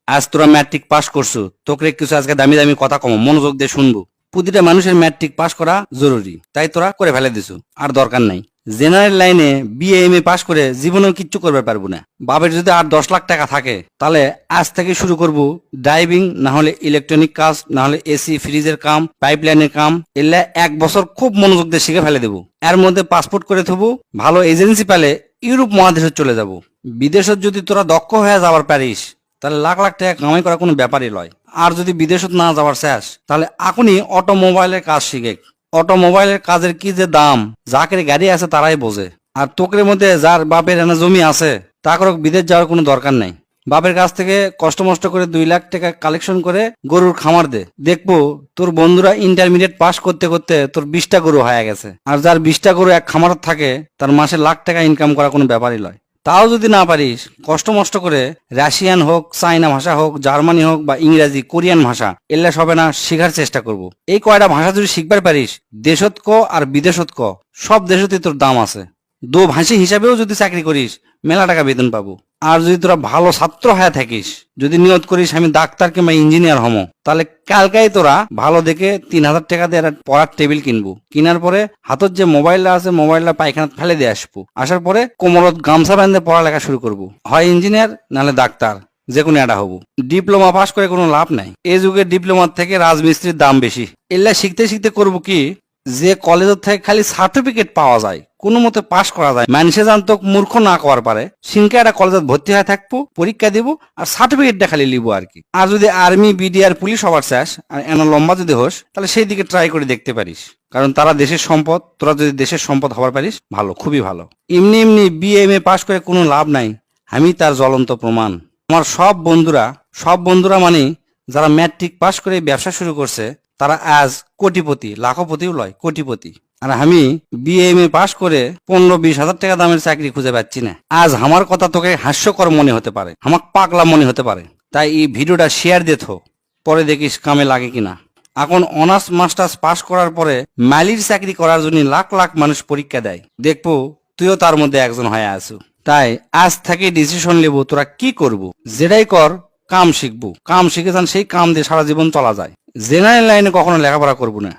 আজ তোরা matric pass করছো, তোকে কিছু আজকে দামি দামি কথা কম মনোযোগ দিয়ে শুনবো। প্রতিটা মানুষের ম্যাট্রিক পাস করা জরুরি, তাই তোরা করে ফেলে দিছো, আর দরকার নাই। জেনারেল লাইনে বিএ এম এ পাস করে জীবনেও কিচ্ছু করবে পারবো না। বাপের যদি আর 10 লাখ টাকা থাকে তাহলে আজ থেকে শুরু করব ড্রাইভিং, না হলে ইলেকট্রনিক কাজ, না হলে এসি ফ্রিজের কাম, পাইপলাইনের কাম। এলে 1 বছর খুব মনোযোগ দিয়ে শিখে ফেলে দেবো। এর মধ্যে পাসপোর্ট করে থবো, ভালো এজেন্সি পেলে ইউরোপ মহাদেশে চলে যাব। বিদেশত যদি তোরা দক্ষ হয়ে যাবার পারিস তাহলে লাখ লাখ টাকা কামাই করা কোনো ব্যাপারই লয়। আর যদি বিদেশত না যাওয়ার শেষ তাহলে এখনই অটোমোবাইলের কাজ শিখে। অটোমোবাইলের কাজের কি যে দাম, যাকের গাড়ি আছে তারাই বোঝে। আর তোকের মধ্যে যার বাপের এনে জমি আছে তাকে বিদেশ যাওয়ার কোনো দরকার নাই। বাপের কাছ থেকে কষ্ট মষ্ট করে 2 লাখ টাকা কালেকশন করে গরুর খামার দে, দেখবো তোর বন্ধুরা ইন্টারমিডিয়েট পাস করতে করতে তোর 20টা গরু হয়ে গেছে। আর যার 20টা গরু এক খামার থাকে তার মাসে লাখ টাকা ইনকাম করা কোনো ব্যাপারই নয়। তাও যদি না পারিস, কষ্ট মষ্ট করে রাশিয়ান হোক, চাইনা ভাষা হোক, জার্মানি হোক বা ইংরাজি, কোরিয়ান ভাষা, এল্লা সবে না শেখার চেষ্টা করব। এই কয়টা ভাষা যদি শিখবার পারিস, দেশত ক আর বিদেশত ক সব দেশতেই তোর দাম আছে। দো ভাষী হিসাবেও যদি চাকরি করিস মেলা টাকা বেতন পাবো। আর যদি তোরা ভালো ছাত্র হয়ে থাকিস, যদি নিয়ত করিস আমি ডাক্তার কিংবা ইঞ্জিনিয়ার হমো, তাহলে কালকাই তোরা ভালো দেখে 3,000 টাকা দিয়ে একটা পড়ার টেবিল কিনবো। কিনার পরে হাতত যে মোবাইলটা আছে মোবাইলটা পায়খানা ফেলে দিয়ে আসবো। আসার পরে কোমরত গামছা বাঁধে পড়ালেখা শুরু করব। হয় ইঞ্জিনিয়ার নাহলে ডাক্তার, যে কোনো একটা হবো। ডিপ্লোমা পাস করে কোনো লাভ নাই। এই যুগে ডিপ্লোমার থেকে রাজমিস্ত্রির দাম বেশি। এগুলা শিখতে শিখতে করবো কি, যে কলেজের থেকে খালি সার্টিফিকেট পাওয়া যায়, কোনো মতে পাশ করা যায়, মানুষে জানতো মূর্খ না করার পারে, সিনকে একটা কলেজে ভর্তি হয়ে থাকবো, পরীক্ষা দিব আর সার্টিফিকেটটা খালি লিবো আর কি। আর যদি আর্মি, বিডিআর, পুলিশ হবার চাস আর এনা লম্বা যদি হোস তাহলে সেই দিকে ট্রাই করে দেখতে পারিস। কারণ তারা দেশের সম্পদ, তোরা যদি দেশের সম্পদ হবার পারিস ভালো, খুবই ভালো। এমনি এমনি বিএ এম এ পাশ করে কোনো লাভ নাই, আমি তার জ্বলন্ত প্রমাণ। আমার সব বন্ধুরা মানে যারা ম্যাট্রিক পাশ করে ব্যবসা শুরু করছে তারা আজ কোটিপতি, লাখপতিও লয়, কোটিপতি। আর আমি বিএ এম এ পাশ করে 15-20 হাজার টাকা দামের চাকরি খুঁজে পাচ্ছি না। আজ আমার কথা তোকে হাস্যকর মনে হতে পারে, আমার পাগলা মনে হতে পারে, তাই এই ভিডিওটা শেয়ার দিয়ে থো, পরে দেখিস কামে লাগে কিনা। এখন অনার্স মাস্টার্স পাশ করার পরে মালির চাকরি করার জন্য লাখ লাখ মানুষ পরীক্ষা দেয়, দেখবো তুইও তার মধ্যে একজন হয়ে আসু। তাই আজ থেকে ডিসিশন নেবো তোরা কি করবো। যেটাই কর, কাম শিখবো, কাম শিখে যান, সেই কাম দিয়ে সারা জীবন চলা যায়। জেনারেল লাইনে কখনো লেখাপড়া করবো না।